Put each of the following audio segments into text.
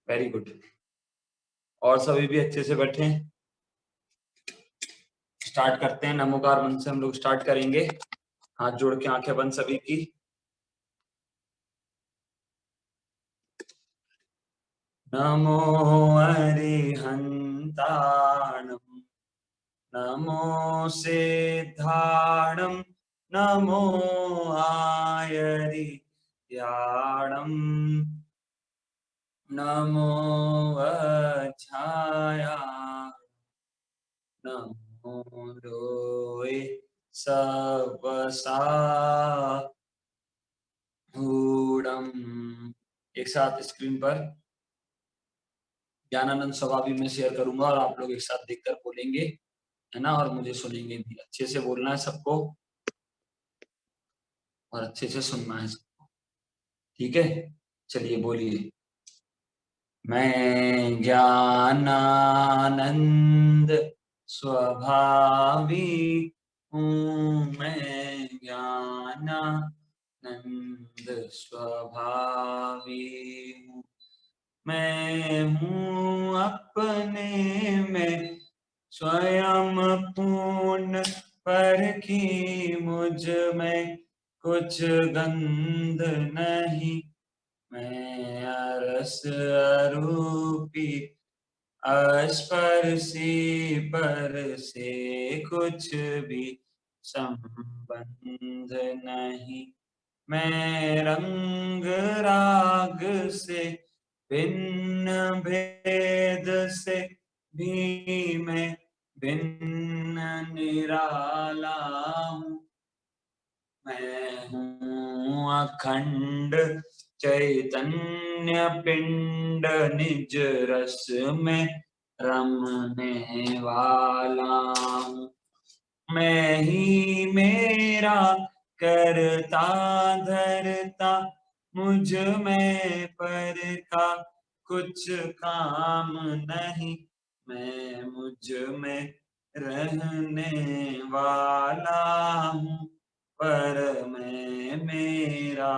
Very good. और सभी भी अच्छे से बैठे हैं। स्टार्ट करते हैं। नमोकार मंत्र से हम लोग स्टार्ट करेंगे। हाथ जोड़ के आंखें बंद सभी की। नमो अरिहंताणं नमो सिद्धाणं नमो आयरियाणं नमो अछाया नमो रोए सबसाहूणम्। एक साथ स्क्रीन पर ज्ञानानंद स्वभावी में शेयर करूंगा और आप लोग एक साथ देखकर बोलेंगे, है ना, और मुझे सुनेंगे भी। अच्छे से बोलना है सबको और अच्छे से सुनना है सबको, ठीक है। चलिए बोलिए। मैं ज्ञानानंद स्वभावी हूँ, मैं ज्ञानानंद स्वभावी हूँ। मैं हूँ अपने में स्वयं पूर्ण, परखी मुझ में कुछ गंध नहीं। मैं अरस अरूपी अस्पर्शी, पर से कुछ भी संबंध नहीं। मैं रंग राग से भिन्न, भेद से भी मैं भिन्न निराला हूँ। मैं हूँ अखंड चैतन्य पिंड, निज रस में रमने वाला हूँ। मैं ही मेरा करता धरता, मुझ में पर का कुछ काम नहीं। मैं मुझ में रहने वाला हूँ, पर मैं मेरा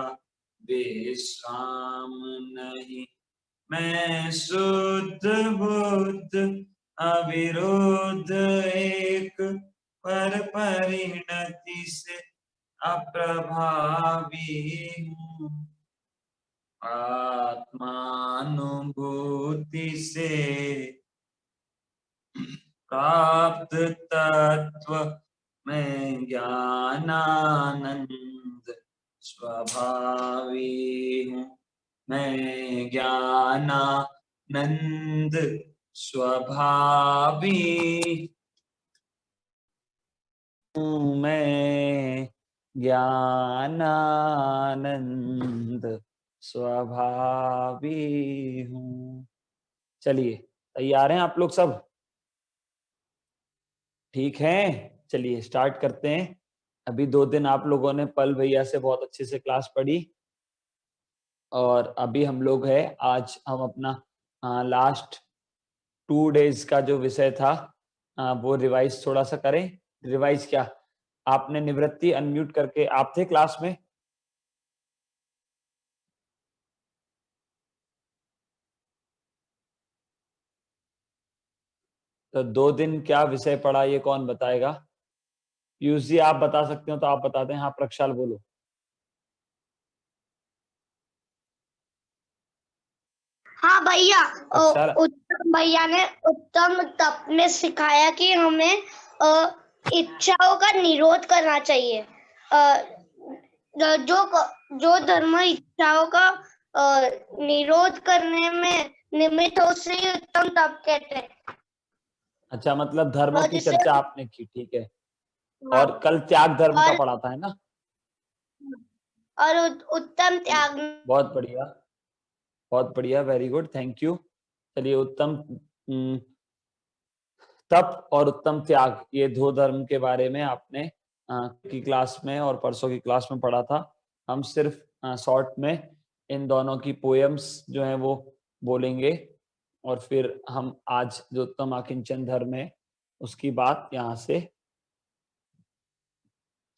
विश्राम नहीं। मैं शुद्ध बुद्ध अविरुद्ध एक, पर परिणति से अप्रभावी हूँ। आत्मानुभूति से प्राप्त तत्व मैं ज्ञानानंद स्वभावी हूँ। मैं ज्ञानानंद स्वभावी हूँ, मैं ज्ञानानंद स्वभावी हूँ। चलिए, तैयार हैं आप लोग सब? ठीक है, चलिए स्टार्ट करते हैं। अभी 2 दिन आप लोगों ने पल भैया से बहुत अच्छे से क्लास पढ़ी और अभी हम लोग है, आज हम अपना लास्ट 2 डेज का जो विषय था वो रिवाइज थोड़ा सा करें। रिवाइज क्या, आपने निवृत्ति अनम्यूट करके, आप थे क्लास में? तो 2 दिन क्या विषय पढ़ा ये कौन बताएगा? पीयूष जी आप बता सकते हो तो आप बता दें। हाँ प्रक्षाल बोलो। हाँ भैया, प्रक्षाल, उत्तम भैया ने, उत्तम तप ने सिखाया कि हमें इच्छाओं का निरोध करना चाहिए। जो धर्म इच्छाओं का निरोध करने में निमित्त हो, उसे ही उत्तम तप कहते हैं। अच्छा मतलब धर्मों की जिससे, चर्चा आपने की, ठीक है। हाँ, और कल त्याग धर्म का और पढ़ा था, है ना? उत्तम त्याग। बहुत बढ़िया, बहुत बढ़िया, वेरी गुड, थैंक यू। चलिए, उत्तम तप और उत्तम त्याग, ये 2 धर्म के बारे में आपने की क्लास में और परसों की क्लास में पढ़ा था। हम सिर्फ शॉर्ट में इन दोनों की पोएम्स जो हैं वो बोलेंगे और फिर हम आज जो उत्तम आकिंचन धर्म है उसकी बात यहाँ से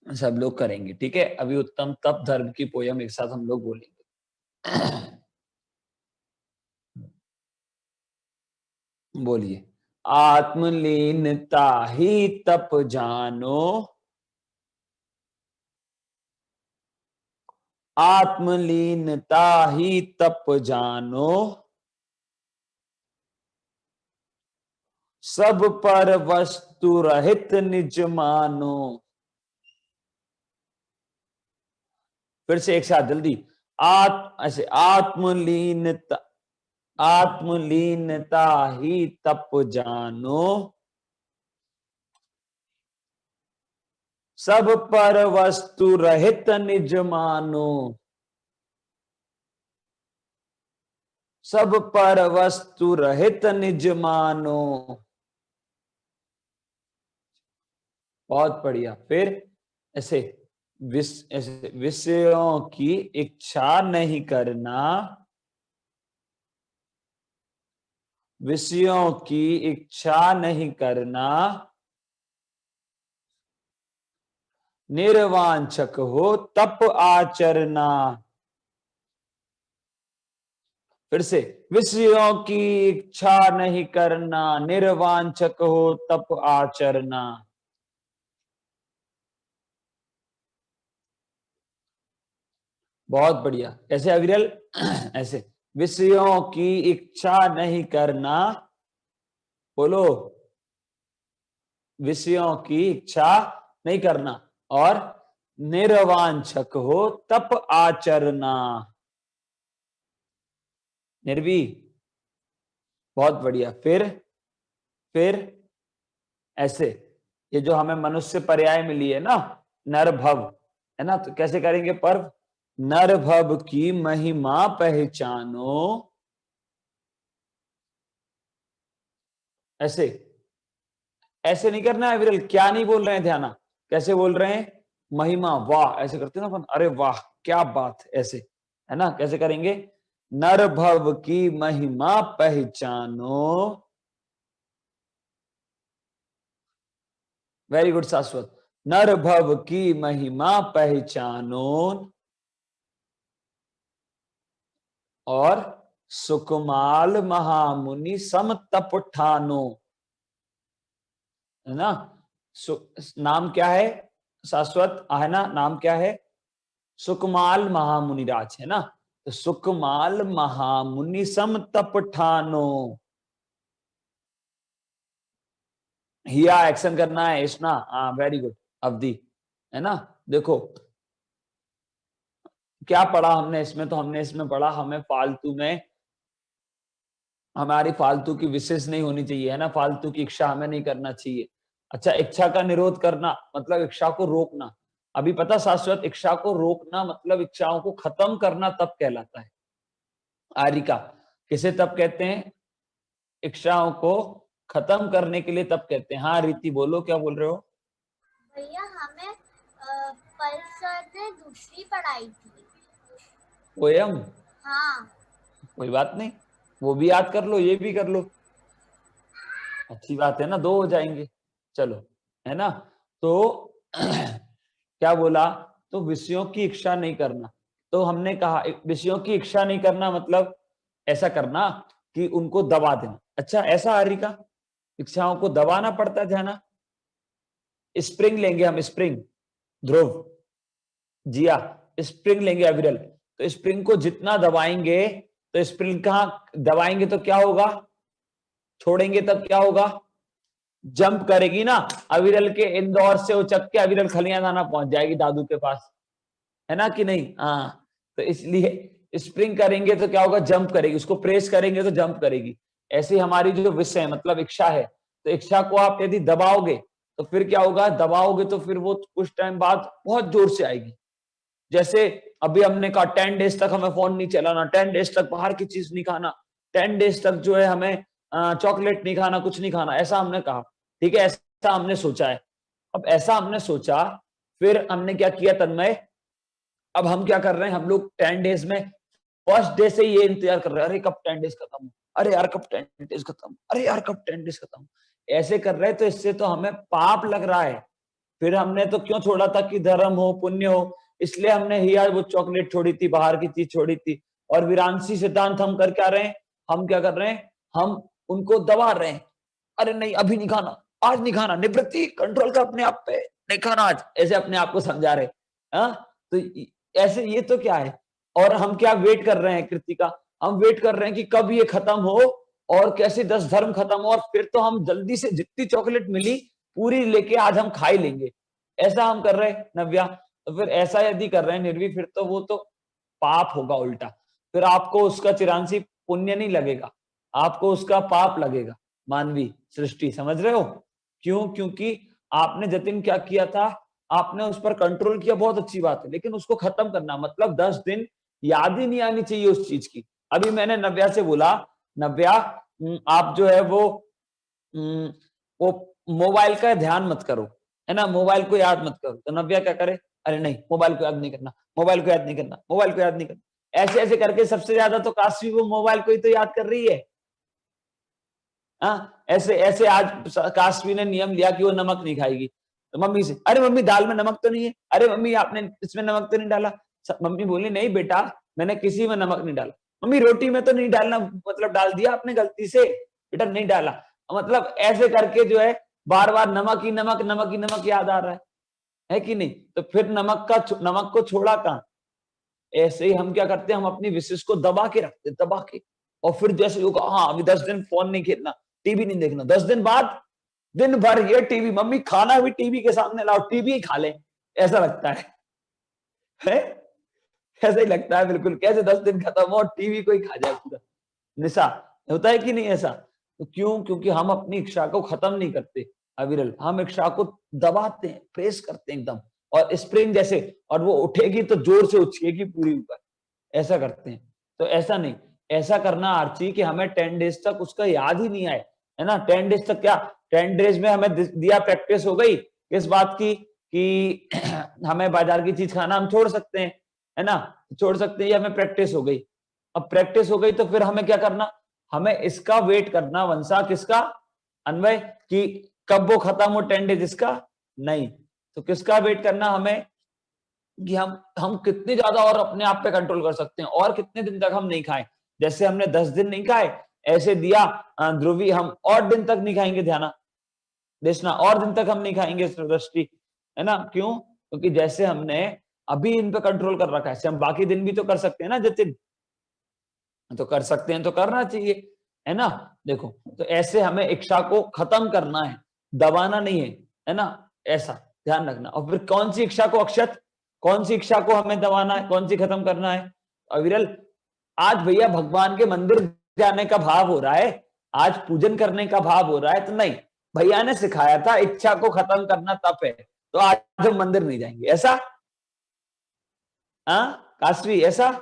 सब लोग करेंगे, ठीक है। अभी उत्तम तप धर्म की पोयम एक साथ हम लोग बोलेंगे। बोलिए। आत्मलीनता ही तप जानो, आत्मलीनता ही तप जानो, सब पर वस्तु रहित निज मानो। फिर से एक साथ जल्दी, ऐसे आत्मलीनता, आत्मलीनता ही तप जानो, सब पर वस्तु रहित निज मानो, सब पर वस्तु रहित निज मानो। बहुत बढ़िया। फिर ऐसे ऐसे विषयों की इच्छा नहीं करना, विषयों की इच्छा नहीं करना, निर्वांछक हो तप आचरना। फिर से, विषयों की इच्छा नहीं करना, निर्वांछक हो तप आचरना। बहुत बढ़िया। कैसे अविरल? ऐसे, विषयों की इच्छा नहीं करना, बोलो, विषयों की इच्छा नहीं करना, और निर्वांछक हो तप आचरना। निर्वी, बहुत बढ़िया। फिर ऐसे, ये जो हमें मनुष्य पर्याय मिली है ना, नर भव, है ना, तो कैसे करेंगे पर्व? नर भव की महिमा पहचानो, ऐसे, ऐसे नहीं करना है विरल, क्या नहीं बोल रहे हैं ध्यान, कैसे बोल रहे हैं? महिमा, वाह, ऐसे करते हैं ना अपन, अरे वाह क्या बात, ऐसे, है ना, कैसे करेंगे? नर भव की महिमा पहचानो, वेरी गुड शाश्वत। नर भव की महिमा पहचानो, और सुकुमाल महामुनि सम तप ठानो, है ना। नाम क्या है शाश्वत, है ना, नाम क्या है? सुकमाल महामुनिराज, है ना। तो सुकमाल महामुनि सम तप ठानो, हिया एक्शन करना है इसना। हाँ वेरी गुड अवधि, है ना। देखो क्या पढ़ा हमने इसमें, तो हमने इसमें पढ़ा हमें फालतू में, हमारी फालतू की विशेष नहीं होनी चाहिए, है ना, फालतू की इच्छा हमें नहीं करना चाहिए। अच्छा, इच्छा का निरोध करना मतलब इच्छा को रोकना। अभी पता शाश्वत, इच्छा को रोकना मतलब इच्छाओं को खत्म करना तब कहलाता है। आरिका, किसे तब कहते हैं? इच्छाओं को खत्म करने के लिए तब कहते हैं। हाँ रीति बोलो, क्या बोल रहे हो? भैया हमें परिसर ने दूसरी पढ़ाई थी पोयम। हाँ कोई बात नहीं, वो भी याद कर लो, ये भी कर लो, अच्छी बात है ना, दो हो जाएंगे। चलो, है ना। तो क्या बोला? तो विषयों की इच्छा नहीं करना, तो हमने कहा विषयों की इच्छा नहीं करना मतलब ऐसा करना कि उनको दबा देना। अच्छा ऐसा हारिका, इच्छाओं को दबाना पड़ता है ध्यान। स्प्रिंग लेंगे हम, स्प्रिंग, ध्रुव, जिया, स्प्रिंग लेंगे अविरल, तो स्प्रिंग को जितना दबाएंगे, तो स्प्रिंग कहां दबाएंगे तो क्या होगा? छोड़ेंगे तब क्या होगा? जंप करेगी ना। अविरल के इंदौर से उचक के अविरल खलियां थाना पहुंच जाएगी दादू के पास, है ना कि नहीं? हाँ, तो इसलिए स्प्रिंग करेंगे तो क्या होगा? जंप करेगी, उसको प्रेस करेंगे तो जंप करेगी। ऐसी हमारी जो विषय मतलब इच्छा है, तो इच्छा को आप यदि दबाओगे तो फिर क्या होगा? दबाओगे तो फिर वो कुछ टाइम बाद बहुत जोर से आएगी। जैसे अभी हमने कहा 10 डेज तक हमें फोन नहीं चलाना, 10 डेज तक बाहर की चीज नहीं खाना, 10 डेज तक जो है हमें चॉकलेट नहीं खाना, कुछ नहीं खाना, ऐसा हमने कहा, ठीक है, ऐसा हमने सोचा है। अब ऐसा हमने सोचा, फिर हमने क्या किया तन्मय? अब हम क्या कर रहे हैं, हम लोग 10 डेज में फर्स्ट डे से ये इंतजार कर रहे हैं, अरे कब 10 डेज खत्म, अरे यार कब 10 डेज खत्म, अरे यार कब 10 डेज खत्म, ऐसे कर रहे हैं। तो इससे तो हमें पाप लग रहा है। फिर हमने तो क्यों छोड़ा था कि धर्म हो पुण्य हो, इसलिए हमने हिया वो चॉकलेट छोड़ी थी, बाहर की चीज छोड़ी थी। और विरांशी सिद्धांत हम कर क्या रहे हैं? हम क्या कर रहे हैं? हम उनको दबा रहे हैं, अरे नहीं अभी नहीं खाना, आज नहीं खाना, निवृत्ति कंट्रोल कर अपने आप पे, नहीं खाना आज, ऐसे अपने आप को समझा रहे। हाँ, तो ऐसे ये तो क्या है। और हम क्या वेट कर रहे हैं कृतिका, हम वेट कर रहे हैं कि कब ये खत्म हो और कैसे 10 धर्म खत्म हो, और फिर तो हम जल्दी से जितनी चॉकलेट मिली पूरी लेके आज हम खा ही लेंगे, ऐसा हम कर रहे हैं नव्या। तो फिर ऐसा यदि कर रहे हैं निर्वी, फिर तो वो तो पाप होगा उल्टा, फिर आपको उसका 84 पुण्य नहीं लगेगा, आपको उसका पाप लगेगा, मानवी सृष्टि, समझ रहे हो क्यों? क्योंकि आपने जतिन क्या किया था, आपने उस पर कंट्रोल किया, बहुत अच्छी बात है, लेकिन उसको खत्म करना मतलब 10 दिन याद ही नहीं आनी चाहिए उस चीज की। अभी मैंने नव्या से बोला, नव्या आप जो है वो मोबाइल का ध्यान मत करो, है ना, मोबाइल को याद मत करो। तो नव्या क्या करे, अरे नहीं मोबाइल को याद नहीं करना, मोबाइल को याद नहीं करना, मोबाइल को याद नहीं करना, ऐसे ऐसे करके सबसे ज्यादा तो काशवी वो मोबाइल को ही तो याद कर रही है। हाँ, ऐसे ऐसे आज काशवी ने नियम लिया कि वो नमक नहीं खाएगी, तो मम्मी से, अरे मम्मी दाल में नमक तो नहीं है, अरे मम्मी आपने इसमें नमक तो नहीं डाला। मम्मी बोली नहीं बेटा मैंने किसी में नमक नहीं डाला। मम्मी रोटी में तो नहीं डालना, मतलब डाल दिया आपने गलती से, बेटा नहीं डाला। मतलब ऐसे करके जो है बार बार नमक ही नमक, नमक ही नमक याद आ रहा है कि नहीं? तो फिर नमक को छोड़ा कहाँ। ऐसे ही हम क्या करते हैं, हम अपनी विशेष को दबा के रखते हैं, दबा के, और फिर जैसे होगा हाँ अभी 10 दिन फोन नहीं खेलना, टीवी नहीं देखना, 10 दिन बाद दिन भर ये टीवी, मम्मी खाना भी टीवी के सामने लाओ, टीवी ही खा ले, ऐसा लगता है? ऐसा ही लगता है बिल्कुल, कैसे 10 दिन खत्म हो और टीवी को ही खा जाए पूरा। निशा होता है कि नहीं ऐसा? तो क्यों? क्योंकि हम अपनी इच्छा को खत्म नहीं करते अविरल, हम इच्छा को दबाते हैं, प्रेस करते हैं एकदम, और स्प्रिंग जैसे, और वो उठेगी तो जोर से उछलेगी पूरी ऊपर, ऐसा करते हैं। तो ऐसा नहीं, ऐसा करना आर्ची कि हमें 10 डेज तक उसका याद ही नहीं आए, है ना। 10 डेज तक क्या, 10 डेज में हमें दिया, प्रैक्टिस हो गई इस बात की कि हमें बाजार की चीज खाना हम छोड़ सकते हैं, है ना, छोड़ सकते हैं, ये हमें प्रैक्टिस हो गई। अब प्रैक्टिस हो गई तो फिर हमें क्या करना, हमें इसका वेट करना वंशा, किसका, अन्वय, कि कब वो खत्म हो 10 डेज इसका, नहीं तो किसका वेट करना हमें, कि हम कितने ज्यादा और अपने आप पे कंट्रोल कर सकते हैं, और कितने दिन तक हम नहीं खाएं। जैसे हमने 10 दिन नहीं खाए, ऐसे दिया ध्रुवी हम और दिन तक नहीं खाएंगे, ध्यान देखना, और दिन तक हम नहीं खाएंगे दृष्टि, है ना। क्यों? क्योंकि जैसे हमने अभी इन पे कंट्रोल कर रखा है, ऐसे हम बाकी दिन भी तो कर सकते हैं ना जतिन, तो कर सकते हैं तो करना चाहिए, है ना। देखो तो ऐसे हमें इच्छा को खत्म करना है, दबाना नहीं है ना, ऐसा ध्यान रखना। और फिर कौन सी इच्छा को अक्षत, कौन सी इच्छा को हमें दबाना है, कौन सी खत्म करना है अविरल? आज भैया भगवान के मंदिर जाने का भाव हो रहा है, आज पूजन करने का भाव हो रहा है, तो नहीं, भैया ने सिखाया था इच्छा को खत्म करना तप है, तो आज हम मंदिर नहीं जाएंगे, ऐसा? हाँ काशवी, ऐसा?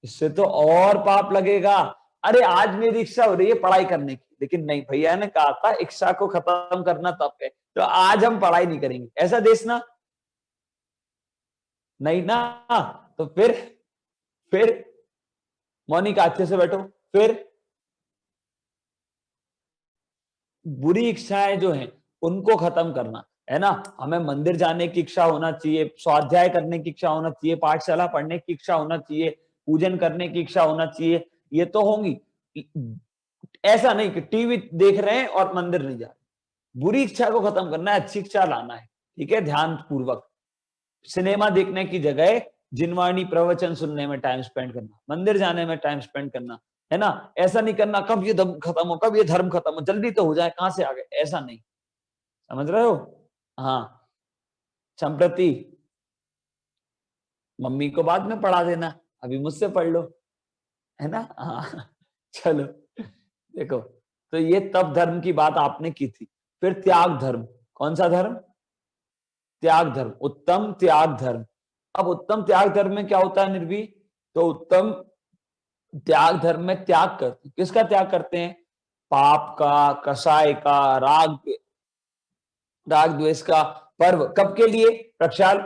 इससे तो और पाप लगेगा। अरे आज मेरी इच्छा हो रही है पढ़ाई करने की, लेकिन नहीं, भैया ने कहा था इच्छा को खत्म करना तप है, तो आज हम पढ़ाई नहीं करेंगे, ऐसा देखना नहीं ना। तो फिर मोनिका अच्छे से बैठो। फिर बुरी इच्छाएं जो हैं उनको खत्म करना, है ना। हमें मंदिर जाने की इच्छा होना चाहिए, स्वाध्याय करने की इच्छा होना चाहिए, पाठशाला पढ़ने की इच्छा होना चाहिए, पूजन करने की इच्छा होना चाहिए, ये तो होंगी। ऐसा नहीं कि टीवी देख रहे हैं और मंदिर नहीं जा रहे। बुरी इच्छा को खत्म करना है, अच्छी इच्छा लाना है, ठीक है, ध्यान पूर्वक। सिनेमा देखने की जगह जिनवाणी प्रवचन सुनने में टाइम स्पेंड करना, मंदिर जाने में टाइम स्पेंड करना, है ना। ऐसा नहीं करना कब ये धर्म खत्म हो, कब ये धर्म खत्म हो, जल्दी तो हो जाए, कहां से आ गए, ऐसा नहीं, समझ रहे हो? हाँ, संप्रति मम्मी को बाद में पढ़ा देना, अभी मुझसे पढ़ लो, है ना। हाँ चलो देखो, तो ये तप धर्म की बात आपने की थी। फिर त्याग धर्म, कौन सा धर्म? त्याग धर्म, उत्तम त्याग धर्म। अब उत्तम त्याग धर्म में क्या होता है निर्वी? तो उत्तम त्याग धर्म में त्याग करते, किसका त्याग करते हैं? पाप का, कसाय का, राग द्वेष का पर्व। कब के लिए प्रक्षाल,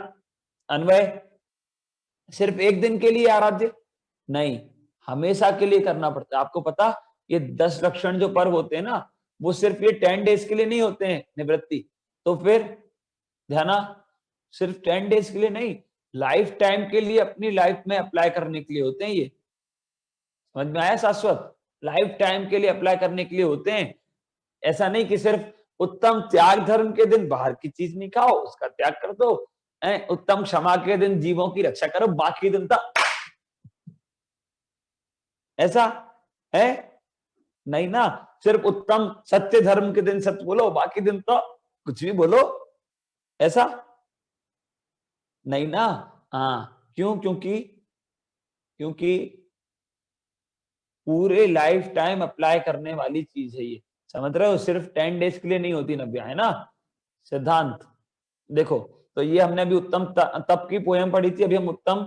अन्वय? सिर्फ एक दिन के लिए आराध्य नहीं, हमेशा के लिए करना पड़ता है। आपको पता, ये 10 लक्षण जो पर्व होते हैं ना, वो सिर्फ ये 10 डेज के लिए नहीं होते हैं निवृत्ति, तो फिर ध्यान, सिर्फ 10 डेज के लिए नहीं, लाइफ टाइम के लिए अपनी लाइफ में अप्लाई करने के लिए होते हैं ये। समझ में आया शाश्वत? लाइफ टाइम के लिए अप्लाई करने के लिए होते हैं। ऐसा नहीं कि सिर्फ उत्तम त्याग धर्म के दिन बाहर की चीज नहीं खाओ, उसका त्याग कर दो, उत्तम क्षमा के दिन जीवों की रक्षा करो, बाकी दिन तो ऐसा है नहीं ना। सिर्फ उत्तम सत्य धर्म के दिन सत्य बोलो, बाकी दिन तो कुछ भी बोलो, ऐसा नहीं ना। हाँ, क्यों? क्योंकि पूरे लाइफ टाइम अप्लाई करने वाली चीज है ये, समझ रहे हो? सिर्फ 10 डेज के लिए नहीं होती नव्या, है ना सिद्धांत। देखो, तो ये हमने अभी उत्तम तप की पोयम पढ़ी थी, अभी हम उत्तम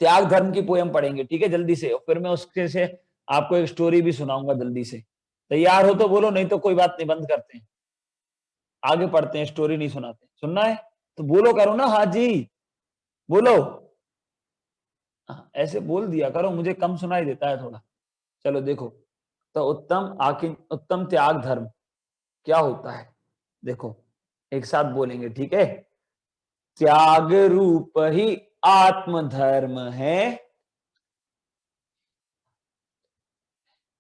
त्याग धर्म की पोयम पढ़ेंगे, ठीक है, जल्दी से। और फिर मैं उसके से आपको एक स्टोरी भी सुनाऊंगा जल्दी से। तैयार हो तो बोलो, नहीं तो कोई बात नहीं, बंद करते हैं, आगे पढ़ते हैं, स्टोरी नहीं सुनाते। सुनना है तो बोलो, करो ना, हाँ जी बोलो। ऐसे बोल दिया करो, मुझे कम सुनाई देता है थोड़ा। चलो देखो, तो उत्तम त्याग धर्म क्या होता है, देखो एक साथ बोलेंगे, ठीक है। त्याग रूप ही आत्म धर्म है,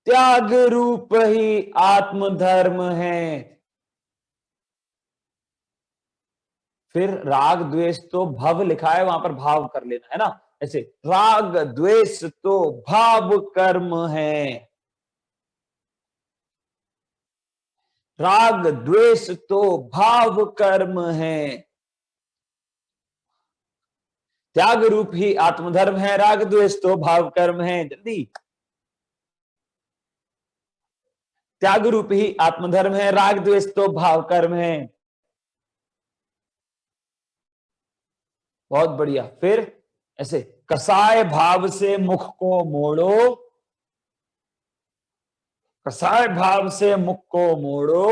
त्याग रूप ही आत्म धर्म है। फिर राग द्वेष तो भव लिखा है, वहां पर भाव कर लेना है ना, ऐसे राग द्वेष तो भाव कर्म है, राग द्वेष तो भाव कर्म है। त्याग रूप ही आत्मधर्म है, राग द्वेष तो भाव कर्म है। जल्दी, त्याग रूप ही आत्मधर्म है, राग द्वेष तो भाव कर्म है। बहुत बढ़िया। फिर ऐसे कसाय भाव से मुख को मोड़ो, कसाय भाव से मुख को मोड़ो,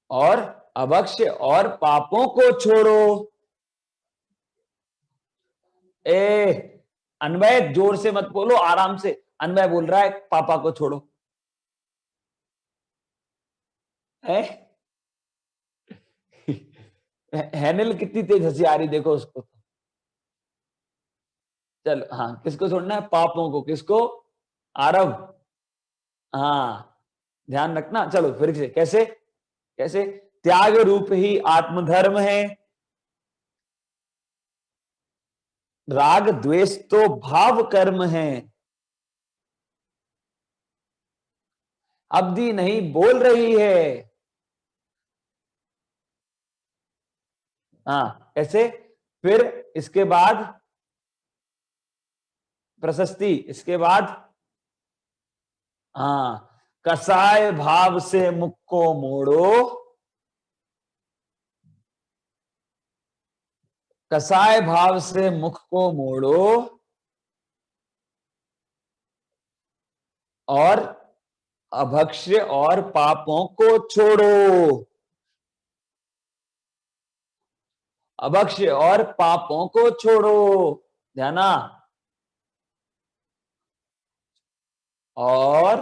और अभक्ष्य और पापों को छोड़ो। अन्वय जोर से मत बोलो, आराम से। अन्वय बोल रहा है पापा को छोड़ो, है हैनल कितनी तेज हंसी आ रही, देखो उसको। चल हाँ, किसको छोड़ना है? पापों को। किसको? आरव। हाँ, ध्यान रखना। चलो फिर से, कैसे कैसे? त्याग रूप ही आत्मधर्म है, राग द्वेष तो भाव कर्म है। अवधि नहीं बोल रही है। हाँ, कैसे? फिर इसके बाद प्रशस्ति, इसके बाद हाँ, कसाय भाव से मुख को मोड़ो, कसाय भाव से मुख को मोड़ो, और अभक्ष्य और पापों को छोड़ो, अभक्ष्य और पापों को छोड़ो, ध्यान। और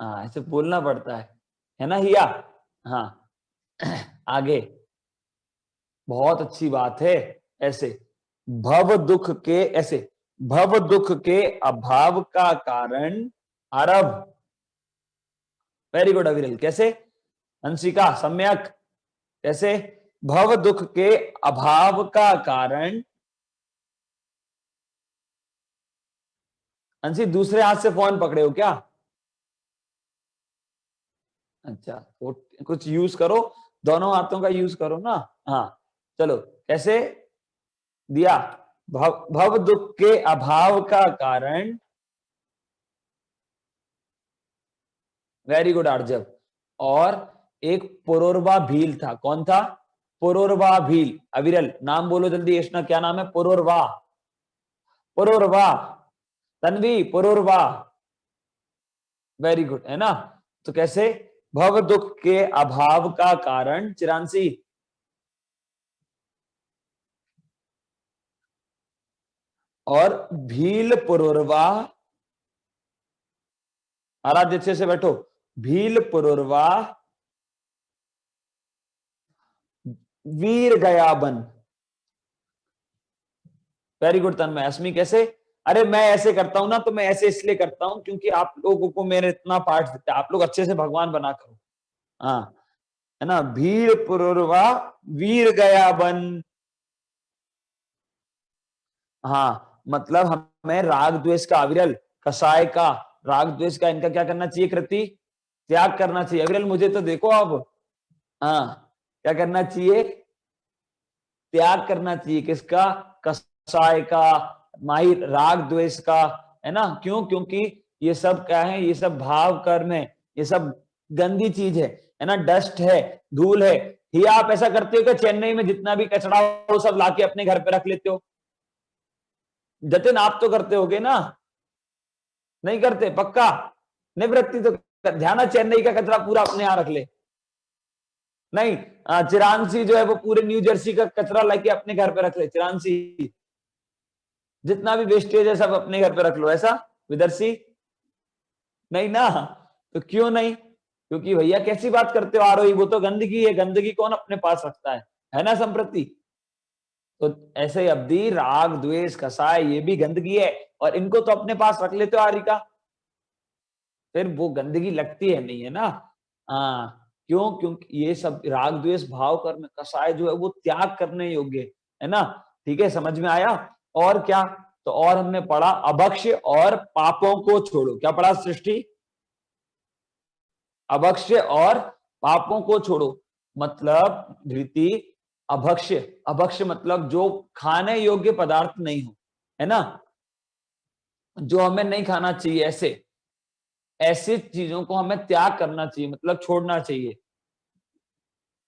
हाँ, ऐसे बोलना पड़ता है ना हिया? हाँ आगे, बहुत अच्छी बात है। ऐसे भव दुख के, ऐसे भव दुख के अभाव का कारण आरभ। वेरी गुड अविरल। कैसे? हंसिका सम्यक। कैसे? भव दुख के अभाव का कारण। हंसी, दूसरे हाथ से फोन पकड़े हो क्या? अच्छा, कुछ यूज करो, दोनों हाथों का यूज करो ना। हाँ चलो, कैसे दिया? भव दुख के अभाव का कारण। Very good Arjav. और एक पुरोरवा भील था। कौन था? पुरोरवा भील। अविरल नाम बोलो जल्दी। यशना, क्या नाम है? पुरोरवा, पुरोरवा। तन्वी, पुरोरवा। वेरी गुड, है ना? तो कैसे? भव दुख के अभाव का कारण। चिरांशी, और भील पुरोरवा। आराध्य अच्छे से बैठो। भील पुरोरवा वीर गया बन। वेरी गुड तन्मय। अस्मी कैसे? अरे मैं ऐसे करता हूं ना, तो मैं ऐसे इसलिए करता हूं क्योंकि आप लोगों को मैंने इतना पाठ दिया, आप लोग अच्छे से भगवान बना करो। हाँ, है ना, भीड़ पुरवा वीर गया बन। हाँ, मतलब हमें राग द्वेष का, अविरल कसाय का, राग द्वेष का, इनका क्या करना चाहिए कृति? त्याग करना चाहिए। अविरल मुझे तो देखो अब, हाँ, क्या करना चाहिए? त्याग करना चाहिए। किसका? कसाय का, माही राग द्वेष का, है ना। क्यों? क्योंकि ये सब क्या है? ये सब भाव कर्म है, ये सब गंदी चीज है ना, डस्ट है, धूल है। ये आप ऐसा करते हो कि चेन्नई में जितना भी कचरा हो सब लाके अपने घर पे रख लेते हो? जतिन आप तो करते होगे ना? नहीं करते? पक्का? निवृत्ति तो ध्यान, चेन्नई का कचरा पूरा अपने यहां रख ले। नहीं, चिरांशी जो है वो पूरे न्यू जर्सी का कचरा लेके अपने घर पे रख ले। चिरांशी जितना भी वेस्टेज है सब अपने घर पे रख लो, ऐसा? विदर्शी नहीं ना? तो क्यों नहीं? क्योंकि भैया कैसी बात करते हो आरोही, वो तो गंदगी है, गंदगी कौन अपने पास रखता है ना संप्रति? तो ऐसे ही अवधि राग द्वेष कसाय ये भी गंदगी है, और इनको तो अपने पास रख लेते हो आरिका, फिर वो गंदगी लगती है नहीं, है ना? क्यों? क्योंकि ये सब राग द्वेष भाव कर्म कसाय जो है वो त्याग करने योग्य है ना। ठीक है, समझ में आया? और क्या? तो और हमने पढ़ा अभक्ष्य और पापों को छोड़ो। क्या पढ़ा सृष्टि? अभक्ष्य और पापों को छोड़ो, मतलब धृति अभक्ष्य, अभक्ष्य मतलब जो खाने योग्य पदार्थ नहीं हो, है ना, जो हमें नहीं खाना चाहिए, ऐसे ऐसी चीजों को हमें त्याग करना चाहिए, मतलब छोड़ना चाहिए।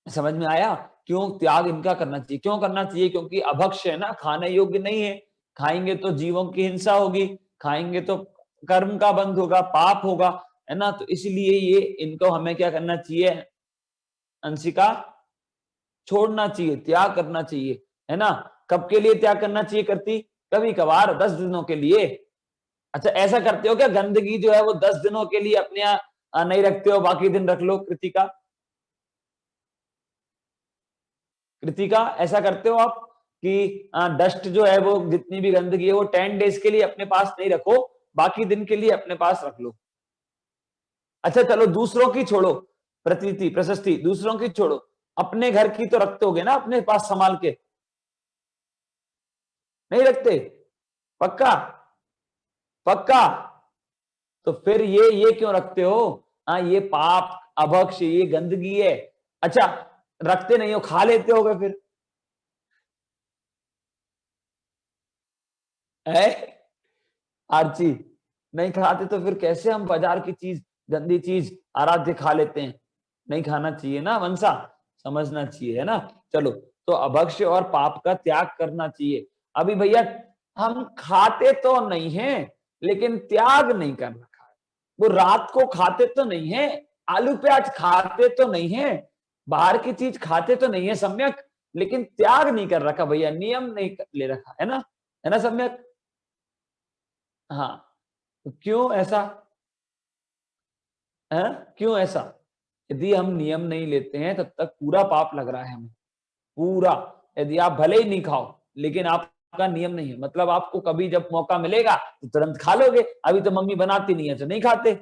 समझ में आया? क्यों त्याग इनका करना चाहिए? क्यों करना चाहिए? क्योंकि अभक्ष्य है ना, खाने योग्य नहीं है, खाएंगे तो जीवों की हिंसा होगी, खाएंगे तो कर्म का बंध होगा, पाप होगा, है ना। तो इसलिए ये इनको हमें क्या करना चाहिए अंशिका? छोड़ना चाहिए, त्याग करना चाहिए, है ना। कब के लिए त्याग करना चाहिए करती? कभी कभार, 10 दिनों के लिए। अच्छा, ऐसा करते हो क्या गंदगी जो है वो 10 दिनों के लिए अपने यहाँ नहीं रखते हो, बाकी दिन रख लो? कृतिका, कृतिका ऐसा करते हो आप कि डस्ट जो है वो जितनी भी गंदगी है वो 10 डेज के लिए अपने पास नहीं रखो, बाकी दिन के लिए अपने पास रख लो? अच्छा चलो दूसरों की छोड़ो, प्रतीति प्रशस्ति दूसरों की छोड़ो, अपने घर की तो रखते होगे ना अपने पास संभाल के? नहीं रखते? पक्का? पक्का? तो फिर ये क्यों रखते हो? ये पाप अभक्ष ये गंदगी है। अच्छा, रखते नहीं हो, खा लेते होगे फिर? है आरची, नहीं खाते तो फिर कैसे हम बाजार की चीज, गंदी चीज आराध्य खा लेते हैं? नहीं खाना चाहिए ना वंशा, समझना चाहिए, है ना। चलो, तो अभक्ष्य और पाप का त्याग करना चाहिए। अभी भैया हम खाते तो नहीं है, लेकिन त्याग नहीं कर रखा है। वो रात को खाते तो नहीं है, आलू प्याज खाते तो नहीं है, बाहर की चीज खाते तो नहीं है सम्यक, लेकिन त्याग नहीं कर रखा भैया, नियम नहीं ले रखा, है ना सम्यक? हाँ, तो क्यों ऐसा है? क्यों ऐसा? यदि हम नियम नहीं लेते हैं तब तक पूरा पाप लग रहा है हमें, पूरा। यदि आप भले ही नहीं खाओ लेकिन आपका नियम नहीं है, मतलब आपको कभी जब मौका मिलेगा तो तुरंत खा लोगे। अभी तो मम्मी बनाती नहीं है तो नहीं खाते,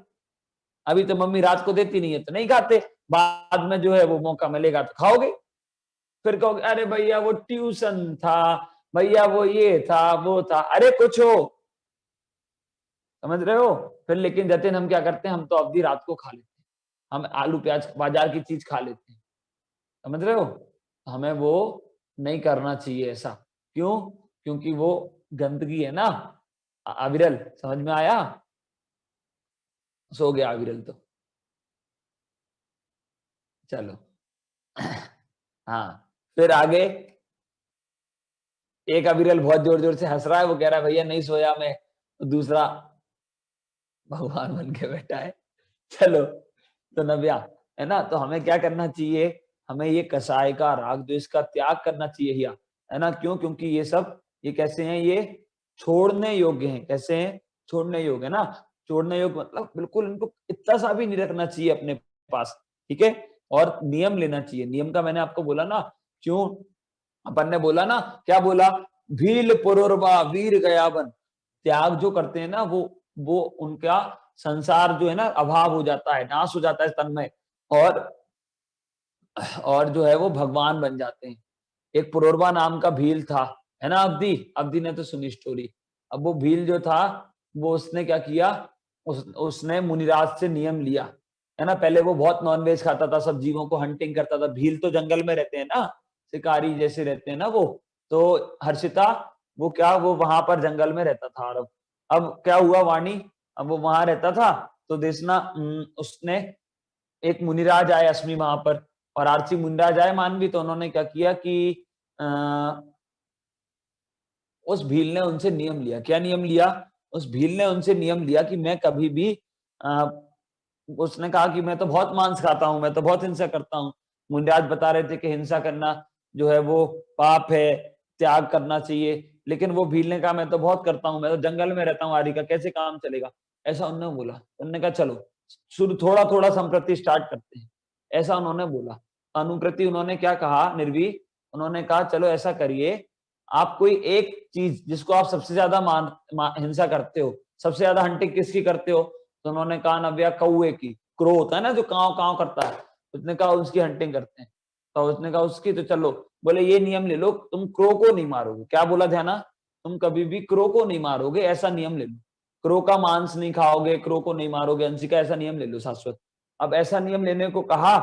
अभी तो मम्मी रात को देती नहीं है तो नहीं खाते, बाद में जो है वो मौका मिलेगा तो खाओगे। फिर कहोगे अरे भैया वो ट्यूशन था, भैया वो ये था वो था, अरे कुछ हो, समझ रहे हो? फिर लेकिन जतिन हम क्या करते हैं, हम तो अवधि रात को खा लेते हैं, हम आलू प्याज बाजार की चीज खा लेते हैं, समझ रहे हो? हमें वो नहीं करना चाहिए ऐसा। क्यों? क्योंकि वो गंदगी है ना। अविरल समझ में आया? सो गया अविरल तो, चलो। हाँ, फिर आगे एक अविरल बहुत जोर जोर से हंस रहा है, वो कह रहा है भैया नहीं सोया मैं, तो दूसरा भगवान बन के बैठा है। चलो, तो नव्या, है ना, तो हमें क्या करना चाहिए? हमें ये कसाय का राग द्वेष का त्याग करना चाहिए हिया, है ना। क्यों? क्योंकि ये सब ये कैसे हैं, ये छोड़ने योग्य हैं। कैसे हैं? छोड़ने योग्य, है ना। छोड़ने योग्य मतलब बिल्कुल इनको इतना सा भी नहीं रखना चाहिए अपने पास, ठीक है। और नियम लेना चाहिए, नियम का मैंने आपको बोला ना। क्यों? अपन ने बोला ना, क्या बोला भील पुरुरवा वीर गया बन। त्याग जो करते हैं ना वो उनका संसार जो है ना अभाव हो जाता है, नाश हो जाता है तन्मय, और जो है वो भगवान बन जाते हैं। एक पुरुरवा नाम का भील था, है ना, अब्दी ने तो सुनी स्टोरी। अब वो भील जो था वो उसने क्या किया, उसने मुनिराज से नियम लिया, है ना। पहले वो बहुत नॉनवेज खाता था, सब जीवों को हंटिंग करता था। भील तो जंगल में रहते हैं ना, शिकारी जैसे रहते हैं ना वो। तो हर्षिता वो वहां पर जंगल में रहता था। और अब क्या हुआ वाणी, अब वो वहां रहता था तो देखना उसने एक मुनिराज आए अश्मी वहां पर, और आरसी मुनिराज आए मानवी, तो उन्होंने क्या किया कि उस भील ने उनसे नियम लिया। क्या नियम लिया? उस भील ने उनसे नियम लिया कि मैं कभी भी उसने कहा कि मैं तो बहुत मांस खाता हूं, मैं तो बहुत हिंसा करता हूं। मुनिराज बता रहे थे कि हिंसा करना जो है वो पाप है, त्याग करना चाहिए। लेकिन वो भील ने कहा मैं तो बहुत करता हूं, मैं तो जंगल में रहता हूँ, आदि का कैसे काम चलेगा? ऐसा उन्होंने बोला। उन्होंने कहा चलो शुरू थोड़ा थोड़ा संप्रति स्टार्ट करते हैं, ऐसा उन्होंने बोला। अनुकृति उन्होंने क्या कहा, निर्वी, उन्होंने कहा चलो ऐसा करिए, आप कोई एक चीज जिसको आप सबसे ज्यादा हिंसा करते हो, सबसे ज्यादा हंटिंग किसकी करते हो? तो उन्होंने कहा नव्या कौए की। क्रो होता है ना जो काव काव करता है, उसने कहा उसकी हंटिंग करते हैं। तो उसने कहा उसकी, तो चलो बोले ये नियम ले लो, तुम क्रो को नहीं मारोगे। क्या बोला ध्याना? तुम कभी भी क्रो को नहीं मारोगे, ऐसा नियम ले लो। क्रो का मांस नहीं खाओगे, क्रो को नहीं मारोगे, अंशिका ऐसा नियम ले लो शाश्वत। अब ऐसा नियम लेने को कहा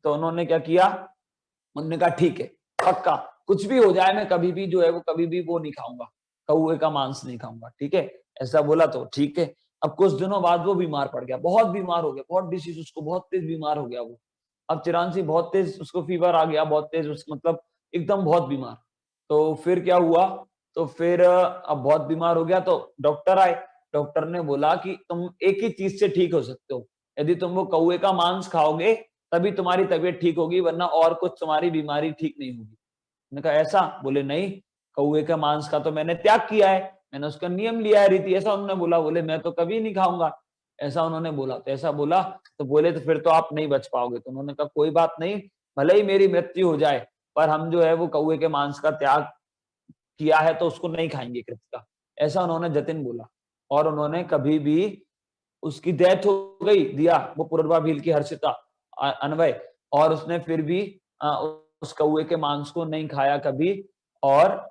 तो उन्होंने क्या किया, उन्होंने कहा ठीक है पक्का, कुछ भी हो जाए मैं कभी भी जो है वो कभी भी वो नहीं खाऊंगा, कौए का मांस नहीं खाऊंगा, ठीक है। ऐसा बोला तो ठीक है। अब कुछ दिनों बाद वो बीमार पड़ गया, बहुत बीमार हो गया, बहुत डिसीज उसको, बहुत तेज बीमार हो गया वो। अब चिरांशी बहुत तेज उसको फीवर आ गया, बहुत तेज मतलब एकदम बहुत बीमार। तो फिर क्या हुआ, तो फिर अब बहुत बीमार हो गया तो डॉक्टर आए। डॉक्टर ने बोला कि तुम एक ही चीज से ठीक हो सकते हो, यदि तुम वो कौए का मांस खाओगे तभी तुम्हारी तबीयत ठीक होगी, वरना और कुछ तुम्हारी बीमारी ठीक नहीं होगी। मैंने कहा ऐसा? बोले नहीं, कौए का मांस का तो मैंने त्याग किया है, मैंने उसका नियम लिया है रीति, ऐसा उन्होंने बोला। बोले मैं तो कभी नहीं खाऊंगा, ऐसा उन्होंने बोला। तो ऐसा बोला तो बोले तो फिर तो आप नहीं बच पाओगे। तो उन्होंने कहा कोई बात नहीं, भले ही मेरी मृत्यु हो जाए पर हम जो है वो कौए के मांस का त्याग किया है तो उसको नहीं खाएंगे कृत का, ऐसा उन्होंने जतिन बोला। और उन्होंने कभी भी, उसकी डेथ हो गई, दिया वो पुरवा भील की हर्षिता अन्वय, और उसने फिर भी उस कौए के मांस को नहीं खाया कभी, और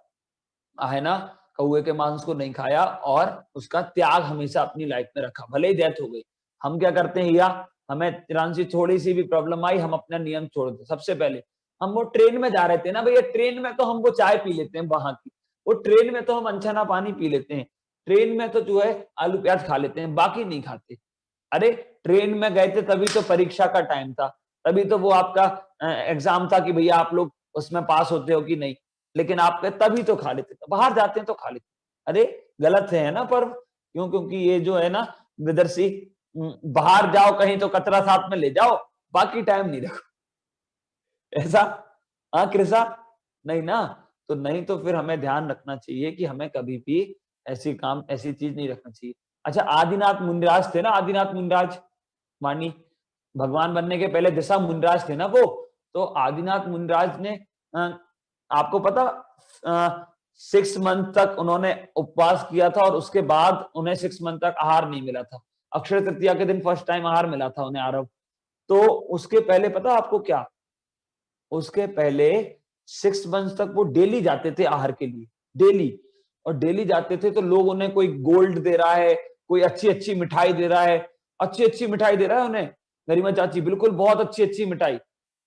है ना, कौए के मांस को नहीं खाया और उसका त्याग हमेशा अपनी लाइफ में रखा, भले ही डेथ हो गई। हम क्या करते हैं या हमें तिरांशी थोड़ी सी भी प्रॉब्लम आई, हम अपना नियम छोड़ देते। सबसे पहले हम वो ट्रेन में जा रहे थे ना भैया, ट्रेन में तो हम वो चाय पी लेते हैं वहां की, वो ट्रेन में तो हम अनछना पानी पी लेते हैं, ट्रेन में तो जो है आलू प्याज खा लेते हैं, बाकी नहीं खाते। अरे ट्रेन में गए थे तभी तो परीक्षा का टाइम था, तभी तो वो आपका एग्जाम था कि भैया आप लोग उसमें पास होते हो कि नहीं, लेकिन आप तभी तो खा लेते थे, बाहर जाते हैं तो खा लेते। अरे गलत है ना पर्व, क्यों? क्योंकि ये जो है ना विदर्शी, बाहर जाओ कहीं तो कचरा साथ में ले जाओ, बाकी टाइम नहीं रखो, ऐसा? हाँ कृषा, नहीं ना, तो नहीं तो फिर हमें ध्यान रखना चाहिए कि हमें कभी भी ऐसी चीज नहीं रखना चाहिए। अच्छा आदिनाथ मुनिराज थे ना, आदिनाथ मुनिराज वाणी, भगवान बनने के पहले दिशा मुनिराज थे ना वो। तो आदिनाथ मुनिराज ने आपको पता 6 मंथ तक उन्होंने उपवास किया था, और उसके बाद उन्हें 6 मंथ तक आहार नहीं मिला था। अक्षय तृतीया के दिन फर्स्ट टाइम आहार मिला था उन्हें, आरव। तो उसके पहले पता आपको क्या, उसके पहले 6 मंथ तक वो डेली जाते थे आहार के लिए, डेली। और डेली जाते थे तो लोग उन्हें कोई गोल्ड दे रहा है, कोई अच्छी अच्छी मिठाई दे रहा है, अच्छी अच्छी मिठाई दे रहा है उन्हें, गरिमा चाची बिल्कुल बहुत अच्छी अच्छी मिठाई।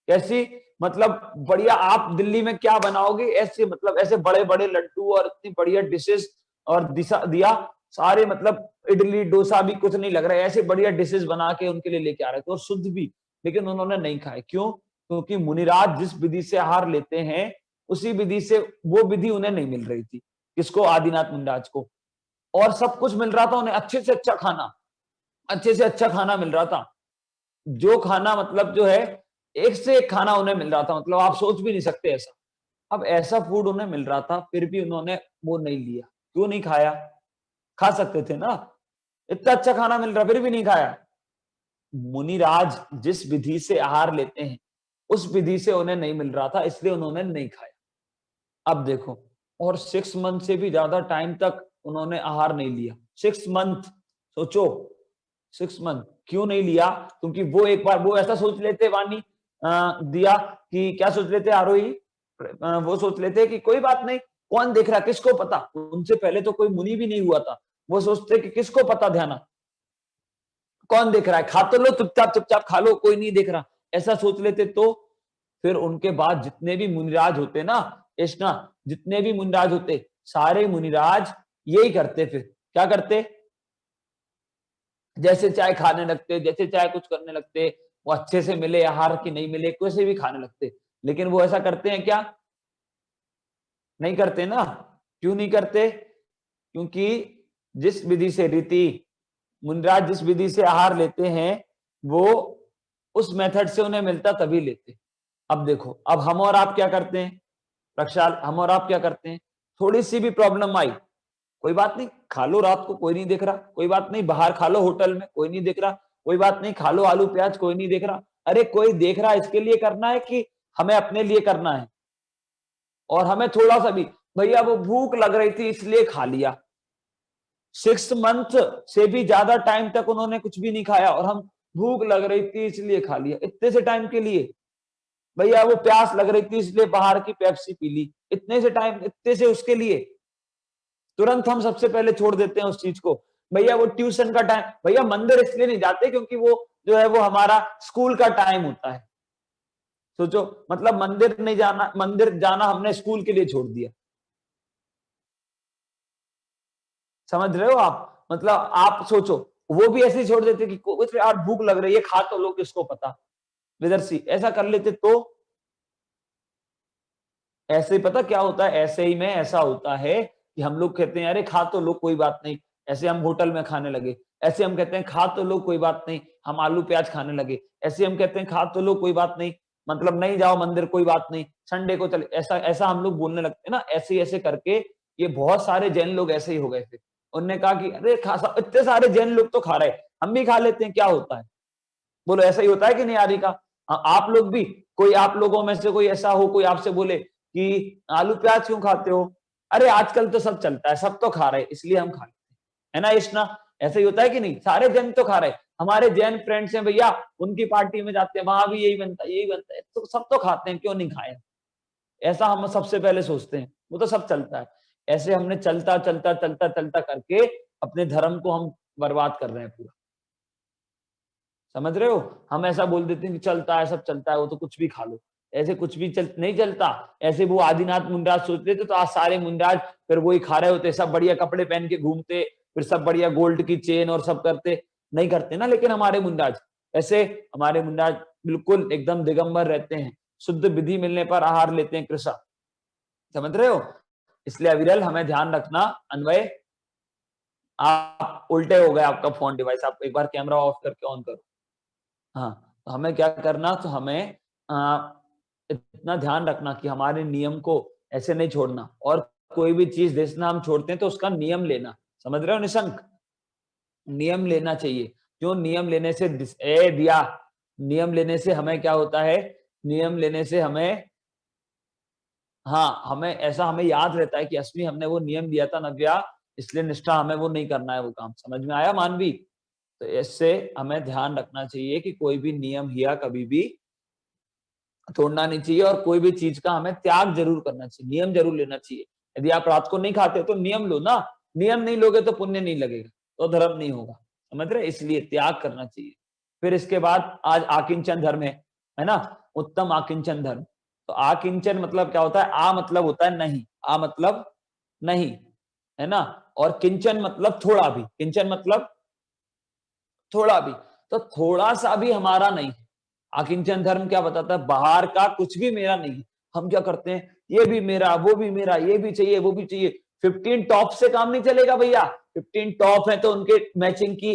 कैसी? मतलब बढ़िया, आप दिल्ली में क्या बनाओगे ऐसे, मतलब ऐसे बड़े बड़े लड्डू और इतनी बढ़िया डिशेस, और दिशा दिया सारे, मतलब इडली डोसा भी कुछ नहीं लग रहा है, ऐसे बढ़िया डिशेस बना के उनके लिए लेके आ रहे थे, और शुद्ध भी। लेकिन उन्होंने नहीं खाए, क्यों? क्योंकि मुनिराज जिस विधि से आहार लेते हैं उसी विधि से वो विधि उन्हें नहीं मिल रही थी। किसको? आदिनाथ मुनिराज को। और सब कुछ मिल रहा था उन्हें, अच्छे से अच्छा खाना, अच्छे से अच्छा खाना मिल रहा था, जो खाना मतलब जो है एक से एक खाना उन्हें मिल रहा था, मतलब आप सोच भी नहीं सकते ऐसा। अब ऐसा फूड उन्हें मिल रहा था फिर भी उन्होंने वो नहीं लिया, क्यों नहीं खाया? खा सकते थे ना, इतना अच्छा खाना मिल रहा फिर भी नहीं खाया। मुनिराज जिस विधि से आहार लेते हैं उस विधि से उन्हें नहीं मिल रहा था, इसलिए उन्होंने नहीं खाया। अब देखो और 6 मंथ से भी ज्यादा टाइम तक उन्होंने आहार नहीं लिया। 6 मंथ, सोचो 6 मंथ क्यों नहीं लिया? क्योंकि वो एक बार वो ऐसा सोच लेते वाणी दिया कि क्या सोच लेते आरोही, वो सोच लेते कि कोई बात नहीं, कौन देख रहा, किसको पता। उनसे पहले तो कोई मुनि भी नहीं हुआ था। वो सोचते कि किसको पता ध्यान, कौन देख रहा है, खा तो लो, चुपचाप चुपचाप खा लो, कोई नहीं देख रहा, ऐसा सोच लेते। तो फिर उनके बाद जितने भी मुनिराज होते ना कृष्णा, जितने भी मुनिराज होते, सारे मुनिराज यही करते। फिर क्या करते? जैसे चाय खाने लगते, जैसे चाय कुछ करने लगते, वो अच्छे से मिले आहार की नहीं मिले, कैसे भी खाने लगते। लेकिन वो ऐसा करते हैं क्या? नहीं करते ना। क्यों नहीं करते? क्योंकि जिस विधि से रीति मुनिराज जिस विधि से आहार लेते हैं, वो उस मेथड से उन्हें मिलता तभी लेते। अब देखो, अब हम और आप क्या करते हैं प्रक्षाल, हम और आप क्या करते हैं? थोड़ी सी भी प्रॉब्लम आई, कोई बात नहीं, खा लो रात को, कोई नहीं देख रहा, कोई बात नहीं, बाहर खा लो होटल में, कोई नहीं देख रहा, कोई बात नहीं, खा लो आलू प्याज, कोई नहीं देख रहा। अरे कोई देख रहा है इसके लिए करना है कि हमें अपने लिए करना है? और हमें थोड़ा सा भी, भैया वो भूख लग रही थी इसलिए खा लिया। 6 मंथ से भी ज्यादा टाइम तक उन्होंने कुछ भी नहीं खाया, और हम भूख लग रही थी इसलिए खा लिया। इतने से टाइम के लिए, भैया वो प्यास लग रही थी इसलिए बाहर की पेप्सी पी ली, इतने से टाइम, इतने से उसके लिए तुरंत हम सबसे पहले छोड़ देते हैं उस चीज को। भैया वो ट्यूशन का टाइम, भैया मंदिर इसलिए नहीं जाते क्योंकि वो जो है वो हमारा स्कूल का टाइम होता है। सोचो, मतलब मंदिर नहीं जाना, मंदिर जाना हमने स्कूल के लिए छोड़ दिया। समझ रहे हो आप? मतलब आप सोचो, वो भी ऐसे ही छोड़ देते कि यार भूख लग रही है, खा तो लोग, किसको पता, विदर्शी ऐसा कर लेते। तो ऐसे ही पता क्या होता है, ऐसे ही में ऐसा होता है कि हम लोग कहते हैं अरे खा तो लो कोई बात नहीं, ऐसे हम होटल में खाने लगे। ऐसे हम कहते हैं खा तो लो कोई बात नहीं, हम आलू प्याज खाने लगे। ऐसे हम कहते हैं खा तो लो कोई बात नहीं, मतलब नहीं जाओ मंदिर कोई बात नहीं, संडे को चले, ऐसा ऐसा हम लोग बोलने लगते हैं ना। ऐसे ऐसे करके ये बहुत सारे जैन लोग ऐसे ही हो गए थे। उन्होंने कहा कि अरे इतने सारे जैन लोग तो खा रहे, हम भी खा लेते हैं, क्या होता है? बोलो ऐसा ही होता है कि नहीं आरिका? आप लोग भी, कोई आप लोगों में से कोई ऐसा हो, कोई आपसे बोले कि आलू प्याज क्यों खाते हो? अरे आजकल तो सब चलता है, सब तो खा रहे इसलिए हम खा लेते हैं, है ना इश्ना? ऐसा ही होता है कि नहीं? सारे जैन तो खा रहे, हमारे जैन फ्रेंड्स हैं भैया, उनकी पार्टी में जाते हैं, वहां भी यही बनता है, यही बनता है, तो सब तो खाते हैं, क्यों नहीं खाए? ऐसा हम सबसे पहले सोचते हैं, वो तो सब चलता है। ऐसे हमने चलता चलता चलता चलता करके अपने धर्म को हम बर्बाद कर रहे हैं पूरा। समझ रहे हो? हम ऐसा बोल देते हैं कि चलता है, सब चलता है, वो तो कुछ भी खा लो। ऐसे कुछ भी नहीं चलता। ऐसे वो आदिनाथ मुंडराज सोचते थे तो आज सारे मुंडराज फिर वही खा रहे होते, सब बढ़िया कपड़े पहन के घूमते, फिर सब बढ़िया गोल्ड की चेन और सब करते। नहीं करते ना, लेकिन हमारे मुंडराज ऐसे, हमारे मुंडराज बिल्कुल एकदम दिगंबर रहते हैं, शुद्ध विधि मिलने पर आहार लेते हैं कृषा। समझ रहे हो? इसलिए अविरल हमें ध्यान रखना। अन्वय, आप उल्टे हो गए, आपका फोन डिवाइस, आप एक बार कैमरा ऑफ करके ऑन करो। हाँ, तो हमें क्या करना, तो हमें इतना ध्यान रखना कि हमारे नियम को ऐसे नहीं छोड़ना, और कोई भी चीज देखना हम छोड़ते हैं तो उसका नियम लेना। समझ रहे हो निशंक? नियम लेना चाहिए। क्यों? नियम लेने से दिया, नियम लेने से हमें क्या होता है? नियम लेने से हमें, हाँ, हमें ऐसा हमें याद रहता है कि असली हमने वो नियम दिया था नव्या, इसलिए निष्ठा हमें वो नहीं करना है वो काम। समझ में आया मानवी? तो इससे हमें ध्यान रखना चाहिए कि कोई भी नियम हिया कभी भी तोड़ना नहीं चाहिए, और कोई भी चीज का हमें त्याग जरूर करना चाहिए, नियम जरूर लेना चाहिए। यदि आप रात को नहीं खाते तो नियम लो ना, नियम नहीं लोगे तो पुण्य नहीं लगेगा, तो धर्म नहीं होगा। समझ रहे? इसलिए त्याग करना चाहिए। फिर इसके बाद आज आकिंचन धर्म है ना? उत्तम आकिंचन धर्म। तो आकिंचन मतलब क्या होता है? आ मतलब होता है नहीं, आ मतलब नहीं, है ना? और किंचन मतलब थोड़ा भी, किंचन मतलब थोड़ा भी, तो थोड़ा सा भी हमारा नहीं है। आकिंचन धर्म क्या बताता है? बाहर का कुछ भी मेरा नहीं है। हम क्या करते हैं? ये भी मेरा, वो भी मेरा, ये भी चाहिए, वो भी चाहिए। 15 टॉप से काम नहीं चलेगा भैया। 15 टॉप है तो उनके मैचिंग की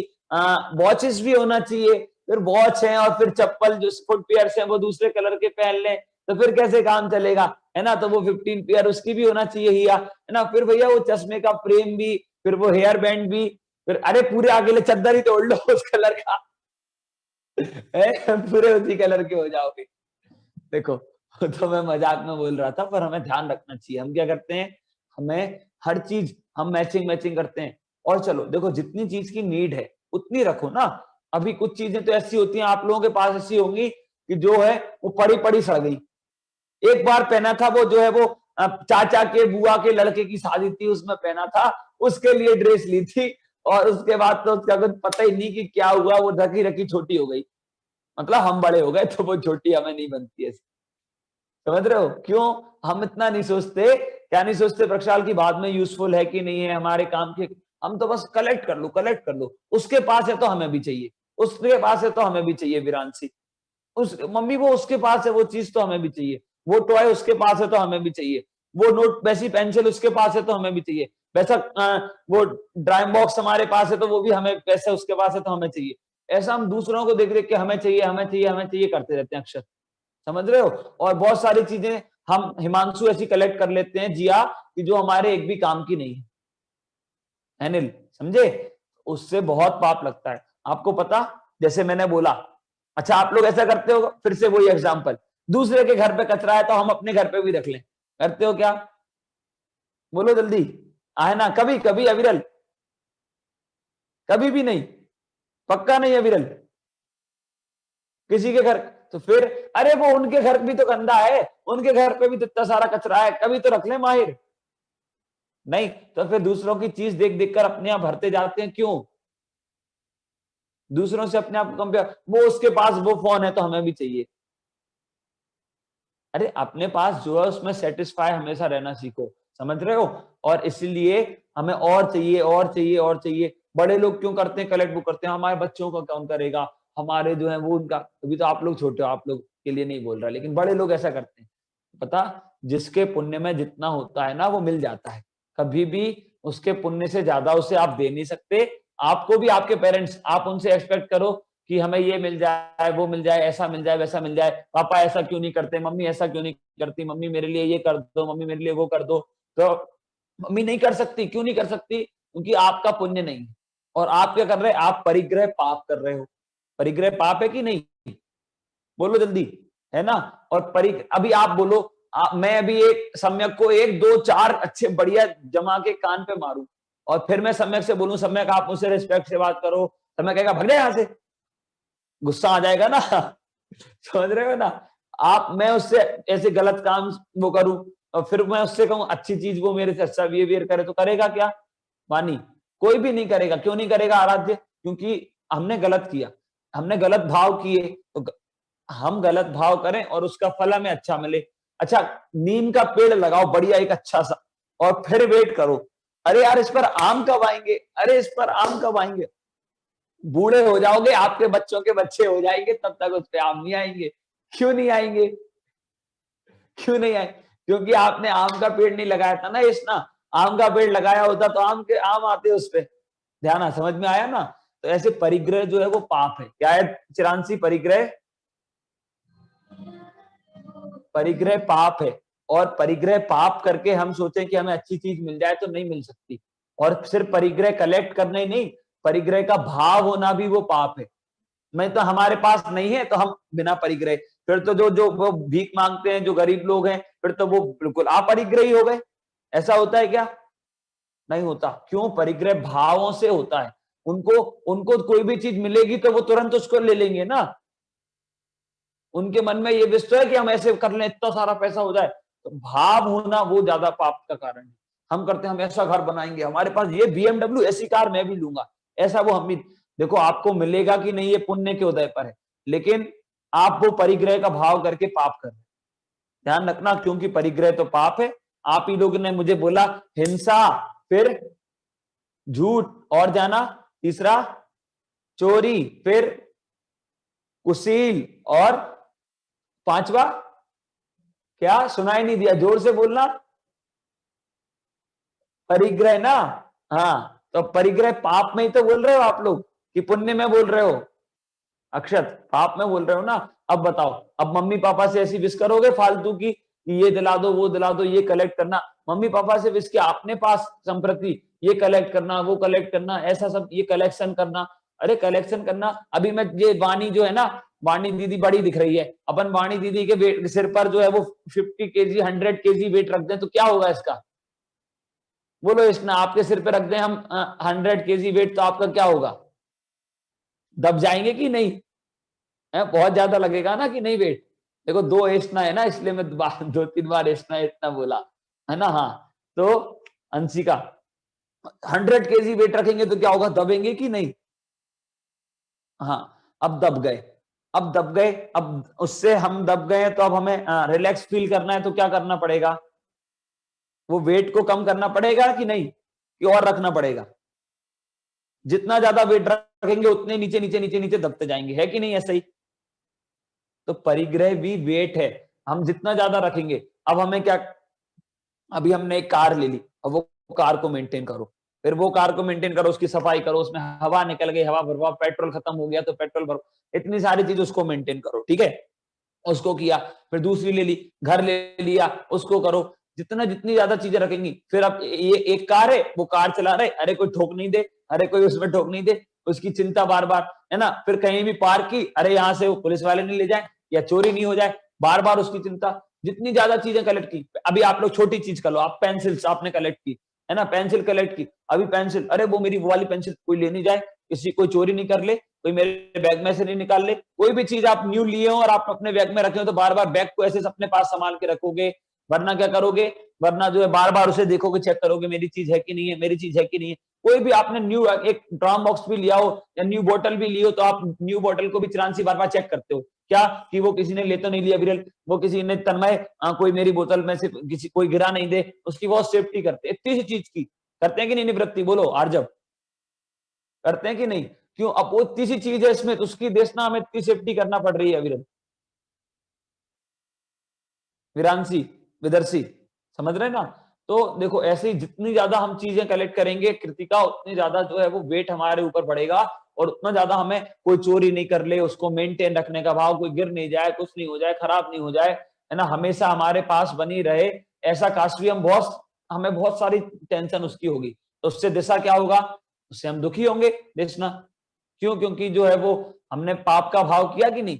वॉचेस भी होना चाहिए। फिर वॉच है और फिर चप्पल जो फुटवियर्स हैं वो दूसरे कलर के पहन लें, तो फिर कैसे काम चलेगा? है ना? तो वो 15 पेयर उसकी भी होना चाहिए हिया, है ना? फिर भैया वो चश्मे का फ्रेम भी, फिर वो हेयर बैंड भी, फिर अरे पूरे आगे चद्दर ही तोड़ लो उस कलर का पूरे उसी कलर के हो जाओगे। देखो, तो मैं मजाक में बोल रहा था, पर हमें ध्यान रखना चाहिए। हम क्या करते हैं? हमें हर चीज हम मैचिंग करते हैं। और चलो देखो, जितनी चीज की नीड है उतनी रखो ना। अभी कुछ चीजें तो ऐसी होती हैं, आप लोगों के पास ऐसी होंगी कि जो है वो पड़ी पड़ी सड़ गई। एक बार पहना था वो, जो है वो चाचा के बुआ के लड़के की शादी थी, उसमें पहना था, उसके लिए ड्रेस ली थी, और उसके बाद तो उसका कुछ पता ही नहीं कि क्या हुआ, वो रखी रखी छोटी हो गई। मतलब हम बड़े हो गए तो वो छोटी हमें नहीं बनती है। समझ रहे हो क्यों हम इतना नहीं सोचते? क्या नहीं सोचते प्रक्षाल की बाद में यूजफुल है कि नहीं है, हमारे काम के? हम तो बस कलेक्ट कर लो। उसके पास है तो हमें भी चाहिए, उसके पास है तो हमें भी चाहिए। विरांशी, उस मम्मी वो उसके पास है वो चीज तो हमें भी चाहिए, वो टॉय उसके पास है तो हमें भी चाहिए, वो नोट वैसी पेंसिल उसके पास है तो हमें भी चाहिए, वैसा वो ड्राइंग बॉक्स हमारे पास है तो वो भी हमें, वैसे उसके पास है तो हमें चाहिए। ऐसा हम दूसरों को देख देख के हमें चाहिए हमें चाहिए हमें चाहिए करते रहते हैं अक्सर। समझ रहे हो? और बहुत सारी चीजें हम हिमांशु ऐसी कलेक्ट कर लेते हैं जिया, कि जो हमारे एक भी काम की नहीं है। अनिल समझे? उससे बहुत पाप लगता है। आपको पता, जैसे मैंने बोला, अच्छा आप लोग ऐसा करते हो? फिर से वही एग्जांपल, दूसरे के घर पे कचरा है तो हम अपने घर पे भी रख लें, करते हो क्या? बोलो जल्दी, आहे ना? कभी कभी अविरल? कभी भी नहीं? पक्का नहीं अविरल? किसी के घर तो फिर, अरे वो उनके घर भी तो गंदा है, उनके घर पे भी तो इतना सारा कचरा है, कभी तो रख ले माहिर। नहीं तो फिर दूसरों की चीज देख देख कर अपने आप भरते जाते हैं। क्यों? दूसरों से अपने आप कंपेयर, वो उसके पास वो फोन है तो हमें भी चाहिए। अरे अपने पास जो है उसमें सेटिस्फाई हमेशा रहना सीखो। समझ रहे हो? और इसलिए हमें और चाहिए और चाहिए और चाहिए। बड़े लोग क्यों करते हैं कलेक्ट? वो करते हैं हमारे बच्चों का कौन करेगा, हमारे जो है वो उनका। अभी तो आप लोग छोटे हो, आप लोग के लिए नहीं बोल रहा, लेकिन बड़े लोग ऐसा करते हैं। पता, जिसके पुण्य में जितना होता है ना वो मिल जाता है। कभी भी उसके पुण्य से ज्यादा उसे आप दे नहीं सकते। आपको भी आपके पेरेंट्स, आप उनसे एक्सपेक्ट करो कि हमें ये मिल जाए वो मिल जाए, ऐसा मिल जाए वैसा मिल जाए, पापा ऐसा क्यों नहीं करते, मम्मी ऐसा क्यों नहीं करती, मम्मी मेरे लिए ये कर दो, मम्मी मेरे लिए वो कर दो। तो मम्मी नहीं कर सकती, क्यों नहीं कर सकती? क्योंकि आपका पुण्य नहीं है। और आप क्या कर रहे हैं? आप परिग्रह पाप कर रहे हो। परिग्रह पाप है कि नहीं? बोलो जल्दी, है ना? और अभी आप बोलो, मैं अभी एक सम्यक को 1 2 4 अच्छे बढ़िया जमा के कान पे मारूं, और फिर मैं सम्यक से बोलूं, सम्यक आप मुझसे रिस्पेक्ट से बात करो, सम्यक कहेगा भग जा यहां से। गुस्सा आ जाएगा ना? समझ रहे हो ना? मैं उससे ऐसे गलत काम वो करूं, और फिर मैं उससे कहूं अच्छी चीज, वो मेरे से अच्छा बिहेवियर करे, तो करेगा क्या? वानी, कोई भी नहीं करेगा। क्यों नहीं करेगा आराध्य? क्योंकि हमने गलत किया, हमने गलत भाव किए। तो हम गलत भाव करें और उसका फल हमें अच्छा मिले। अच्छा, नीम का पेड़ लगाओ बढ़िया एक अच्छा सा, और फिर वेट करो, अरे यार इस पर आम कब आएंगे, अरे इस पर आम कब आएंगे। बूढ़े हो जाओगे, आपके बच्चों के बच्चे हो जाएंगे, तब तक उस पे आम नहीं आएंगे। क्यों नहीं आएंगे? क्यों नहीं आए? क्योंकि आपने आम का पेड़ नहीं लगाया था ना। इस ना, आम का पेड़ लगाया होता तो आम आते उस पे। ध्यान समझ में आया ना? तो ऐसे परिग्रह जो है वो पाप है। क्या है चिरांशी? परिग्रह, परिग्रह पाप है। और परिग्रह पाप करके हम सोचें कि हमें अच्छी चीज मिल जाए, तो नहीं मिल सकती। और सिर्फ परिग्रह कलेक्ट करना ही नहीं, परिग्रह का भाव होना भी वो पाप है। मैं तो हमारे पास नहीं है तो हम बिना परिग्रह, फिर तो जो जो वो भीख मांगते हैं, जो गरीब लोग हैं, फिर तो वो बिल्कुल अपरिग्रही हो गए। ऐसा होता है क्या? नहीं होता। क्यों? परिग्रह भावों से होता है। उनको उनको कोई भी चीज मिलेगी तो वो तुरंत उसको ले लेंगे ना। उनके मन में ये विश्वास है कि हम ऐसे कर लें इतना सारा पैसा हो जाए। तो भाव होना वो ज्यादा पाप का कारण है। हम करते हैं हम ऐसा घर बनाएंगे, हमारे पास ये BMW ऐसी कार मैं भी लूंगा, ऐसा वो हम भी। देखो आपको मिलेगा कि नहीं ये पुण्य के उदय पर है, लेकिन आप वो परिग्रह का भाव करके पाप कर रहे हैं। ध्यान रखना, क्योंकि परिग्रह तो पाप है। आप ही लोगों ने मुझे बोला हिंसा, फिर झूठ, और जाना तीसरा चोरी, फिर कुशील, और पांचवा क्या? सुनाई नहीं दिया, जोर से बोलना। परिग्रह ना? हाँ, तो परिग्रह पाप में ही तो बोल रहे हो आप लोग कि पुण्य में बोल रहे हो? अक्षत, पाप में बोल रहे हो ना? अब बताओ, अब मम्मी पापा से ऐसी विश करोगे फालतू की कि ये दिला दो वो दिला दो, ये कलेक्ट करना? मम्मी पापा से विश किया अपने पास संप्रति, ये कलेक्ट करना वो कलेक्ट करना, ऐसा सब ये कलेक्शन करना। अरे कलेक्शन करना, अभी मैं ये वाणी जो है ना, वाणी दीदी बड़ी दिख रही है, अपन वाणी दीदी के सिर पर जो है वो 50 kg 100 kg वेट रख दें तो क्या होगा इसका? बोलो इतना, आपके सिर पे रख दें हम 100 kg वेट, तो आपका क्या होगा? दब जाएंगे कि नहीं? बहुत ज्यादा लगेगा ना कि नहीं वेट? देखो 2 एस्ना है ना, इसलिए मैं 2-3 बार एस्ना एस्ना बोला है ना। हाँ, तो अंशिका 100 kg वेट रखेंगे तो क्या होगा? दबेंगे कि नहीं? हाँ, अब दब गए, अब दब गए, अब उससे हम दब गए तो अब हमें रिलैक्स फील करना है, तो क्या करना पड़ेगा? वो वेट को कम करना पड़ेगा कि नहीं, कि और रखना पड़ेगा? जितना ज्यादा वेट रखेंगे उतने नीचे नीचे नीचे नीचे दबते जाएंगे, है कि नहीं ऐसा ही? तो परिग्रह भी वेट है, हम जितना ज्यादा रखेंगे। अब हमें क्या, अभी हमने एक कार ले ली, अब वो कार को मेंटेन करो, फिर वो कार को मेंटेन करो, उसकी सफाई करो, उसमें हवा निकल गई हवा भरवाओ, पेट्रोल खत्म हो गया तो पेट्रोल भरो, इतनी सारी चीज उसको मेंटेन करो, ठीक है? उसको किया, फिर दूसरी ले ली, घर ले लिया, उसको करो, जितना जितनी ज्यादा चीजें रखेंगी। फिर अब ये एक कार है, वो कार चला रहे, अरे कोई ठोक नहीं दे, अरे कोई उसमें ठोक नहीं दे, उसकी चिंता बार बार, है ना। फिर कहीं भी पार्क की, अरे यहाँ से वो पुलिस वाले नहीं ले जाए या चोरी नहीं हो जाए, बार बार उसकी चिंता। जितनी ज्यादा चीजें कलेक्ट की, अभी आप लोग छोटी चीज कर लो, आप पेंसिल्स आपने कलेक्ट की, है ना, पेंसिल कलेक्ट की, अभी पेंसिल, अरे वो मेरी वो वाली पेंसिल कोई ले नहीं जाए, किसी कोई चोरी नहीं कर ले, कोई मेरे बैग में से नहीं निकाल ले। कोई भी चीज आप न्यू लिए हो और आप अपने बैग में रखे हो, तो बार बार बैग को ऐसे अपने पास संभाल के रखोगे, वरना क्या करोगे? वरना जो है बार बार उसे देखोगे, चेक करोगे मेरी चीज है कि नहीं है, मेरी चीज है कि नहीं है। कोई भी आपने न्यू एक ड्राम बॉक्स भी लिया हो या न्यू बोतल भी ली हो, तो आप न्यू बोतल को भी चिरांसी बार बार चेक करते हो, क्या कि वो किसी ने ले तो नहीं लिया विरल, वो किसी ने तन्मय कोई मेरी बोतल में से किसी कोई गिरा नहीं दे, उसकी बहुत सेफ्टी करते। इतनी सी चीज की करते हैं कि नहीं निवृत्ति? बोलो आर्जव, करते हैं कि नहीं? क्यों? अब वो इतनी सी चीज है इसमें, तो उसकी देखना हमें इतनी सेफ्टी करना पड़ रही है विरल, विरांशी, विदर्शी, समझ रहे हैं ना? तो देखो ऐसे ही जितनी ज्यादा हम चीजें कलेक्ट करेंगे कृतिका, उतनी ज्यादा जो है वो वेट हमारे ऊपर बढ़ेगा, और उतना ज्यादा हमें कोई चोरी नहीं कर ले, उसको मेंटेन रखने का भाव, कोई गिर नहीं जाए, कुछ नहीं हो जाए, खराब नहीं हो जाए, है ना, हमेशा हमारे पास बनी रहे, ऐसा कास्ट भी हम बहुत, हमें बहुत सारी टेंशन उसकी होगी, तो उससे दिशा क्या होगा? उससे हम दुखी होंगे देखना। क्यों? क्योंकि जो है वो हमने पाप का भाव किया कि नहीं,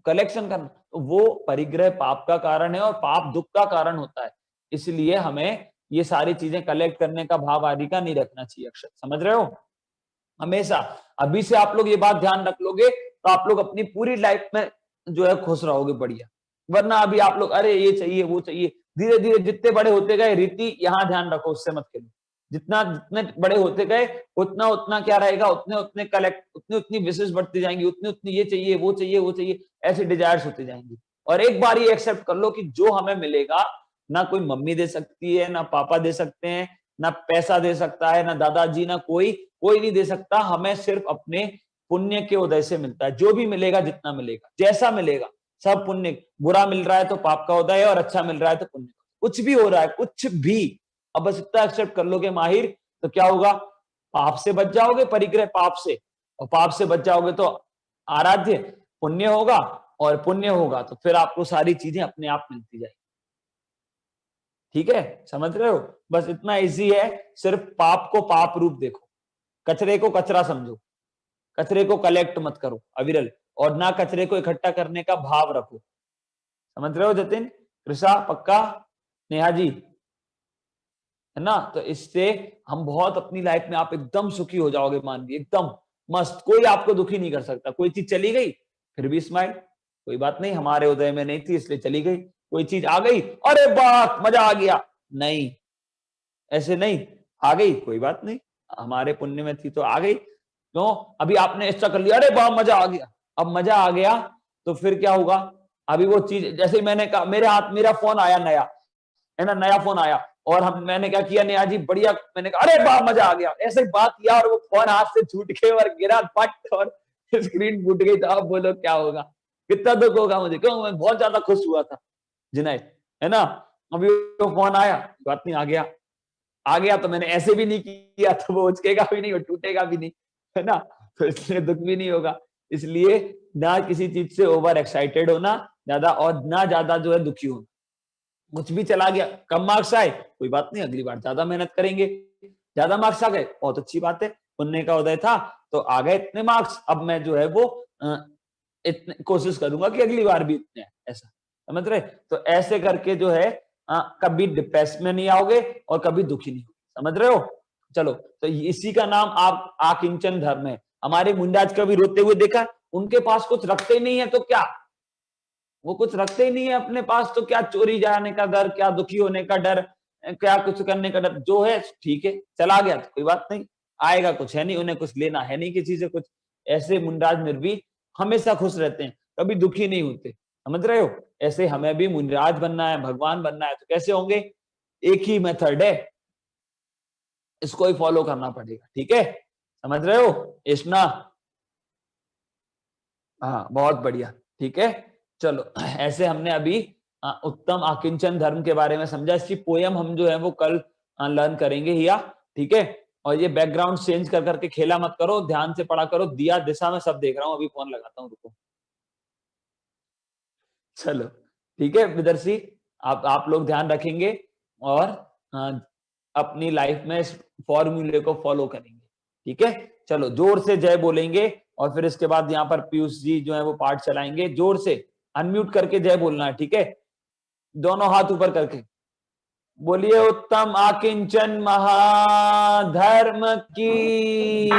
कलेक्शन करना, तो वो परिग्रह पाप का कारण है और पाप दुख का कारण होता है। इसलिए हमें ये सारी चीजें कलेक्ट करने का भाव आदि का नहीं रखना चाहिए। अक्षर समझ रहे हो? हमेशा अभी से आप लोग ये बात ध्यान रख लोगे तो आप लोग अपनी पूरी लाइफ में जो है खुश रहोगे बढ़िया। वरना अभी आप लोग अरे ये चाहिए वो चाहिए, धीरे धीरे जितने बड़े होते गए, रीति यहाँ ध्यान रखो उससे मत खेलो, जितना जितने बड़े होते गए उतना उतना क्या रहेगा, उतने उतने कलेक्ट, उतनी उतनी विशेष बढ़ती जाएंगी, उतनी उतनी ये चाहिए वो चाहिए वो चाहिए, ऐसी डिजायर्स होती जाएंगी। और एक बार ये एक्सेप्ट कर लो कि जो हमें मिलेगा ना कोई मम्मी दे सकती है, ना पापा दे सकते हैं, ना पैसा दे सकता है, ना दादाजी, ना कोई कोई नहीं दे सकता, हमें सिर्फ अपने पुण्य के उदय से मिलता है। जो भी मिलेगा, जितना मिलेगा, जैसा मिलेगा, सब पुण्य। बुरा मिल रहा है तो पाप का उदय है, और अच्छा मिल रहा है तो पुण्य। कुछ भी हो रहा है, कुछ भी, अब बस इतना एक्सेप्ट कर लोगे माहिर, तो क्या होगा? पाप से बच जाओगे, परिग्रह पाप से, और पाप से बच जाओगे तो आराध्य पुण्य होगा, और पुण्य होगा तो फिर आपको सारी चीजें अपने आप मिलती जाएगी। ठीक है, समझ रहे हो? बस इतना इजी है, सिर्फ पाप को पाप रूप देखो, कचरे को कचरा समझो, कचरे को कलेक्ट मत करो अविरल, और ना कचरे को इकट्ठा करने का भाव रखो। समझ रहे हो जतिन, कृषा, पक्का, नेहा जी, है ना? तो इससे हम बहुत अपनी लाइफ में आप एकदम सुखी हो जाओगे, मानवी, एकदम मस्त, कोई आपको दुखी नहीं कर सकता। कोई चीज चली गई फिर भी स्माइल, कोई बात नहीं, हमारे उदय में नहीं थी इसलिए चली गई। कोई चीज आ गई, अरे बात मजा आ गया, नहीं, ऐसे नहीं, आ गई कोई बात नहीं, हमारे पुण्य में थी तो आ गई। क्यों? अभी आपने ऐसा कर लिया, अरे वाह मजा आ गया, अब मजा आ गया तो फिर क्या होगा? अभी वो चीज, जैसे मैंने कहा, मेरे हाथ मेरा फोन आया नया, है ना, नया फोन आया, और मैंने क्या किया, नेहा जी बढ़िया, मैंने कहा अरे वाह मजा आ गया, ऐसे बात किया, और वो फोन हाथ से छूट के और गिरा फट, और स्क्रीन फूट गई। तो अब बोलो क्या होगा? कितना दुख होगा मुझे? क्यों? मैं बहुत ज्यादा खुश हुआ था जुनैद, है ना। अभी वो फोन आया, बात नहीं, आ गया तो मैंने ऐसे भी नहीं किया तो वो उचकेगा भी नहीं, वो टूटेगा भी नहीं, है ना, तो इसलिए दुख भी नहीं होगा। इसलिए ना किसी चीज से ओवर एक्साइटेड होना ज्यादा, और ना ज्यादा जो है दुखी होना। कुछ भी चला गया, कम मार्क्स आए कोई बात नहीं, अगली बार ज्यादा मेहनत करेंगे। ज्यादा मार्क्स आ गए, बहुत अच्छी बात है, पुण्य का उदय था तो आ गए इतने मार्क्स, अब मैं जो है वो इतने कोशिश करूंगा कि अगली बार भी इतने, ऐसा समझ रहे? तो ऐसे करके जो है कभी डिप्रेस में नहीं आओगे और कभी दुखी नहीं होगे। समझ रहे हो? चलो, तो इसी का नाम आप आकिंचन धर्म है। हमारे मुंडाज कभी रोते हुए देखा? उनके पास कुछ रखते ही नहीं है तो क्या, वो कुछ रखते ही नहीं है अपने पास तो क्या, चोरी जाने का डर, क्या दुखी होने का डर, क्या कुछ करने का डर, जो है ठीक है चला गया तो कोई बात नहीं, आएगा कुछ है नहीं, उन्हें कुछ लेना है नहीं किसी से कुछ। ऐसे मुंडाज निर्भीक हमेशा खुश रहते हैं, कभी दुखी नहीं होते, समझ रहे हो? ऐसे हमें भी मुंडाज बनना है, भगवान बनना है, तो कैसे होंगे? एक ही मेथड है, इसको ही फॉलो करना पड़ेगा, ठीक है? समझ रहे हो इश्ना? हाँ बहुत बढ़िया, ठीक है। चलो ऐसे हमने अभी उत्तम आकिंचन धर्म के बारे में समझा। इसकी पोयम हम जो है वो कल लर्न करेंगे हिया, ठीक है? और ये बैकग्राउंड चेंज कर करके खेला मत करो, ध्यान से पढ़ा करो। दिया दिशा में सब देख रहा हूं, अभी फोन लगाता हूं, रुको। चलो ठीक है विदर्शी, आप लोग ध्यान रखेंगे और अपनी लाइफ में इस फॉर्मूले को फॉलो करेंगे, ठीक है? चलो जोर से जय बोलेंगे और फिर इसके बाद यहाँ पर पीयूष जी जो है वो पाठ चलाएंगे। जोर से अनम्यूट करके जय बोलना है, ठीक है? दोनों हाथ ऊपर करके बोलिए उत्तम आकिंचन महाधर्म की।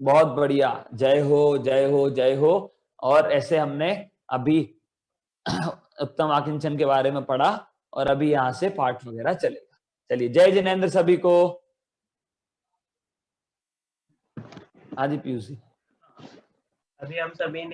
बहुत बढ़िया, जय हो जय हो जय हो। और ऐसे हमने अभी उत्तम आकिंचन के बारे में पढ़ा और अभी यहाँ से पाठ वगैरह चलेगा। चलिए जय जिनेंद्र सभी को। हाँ जी पीयूष जी। अभी हम सभी ने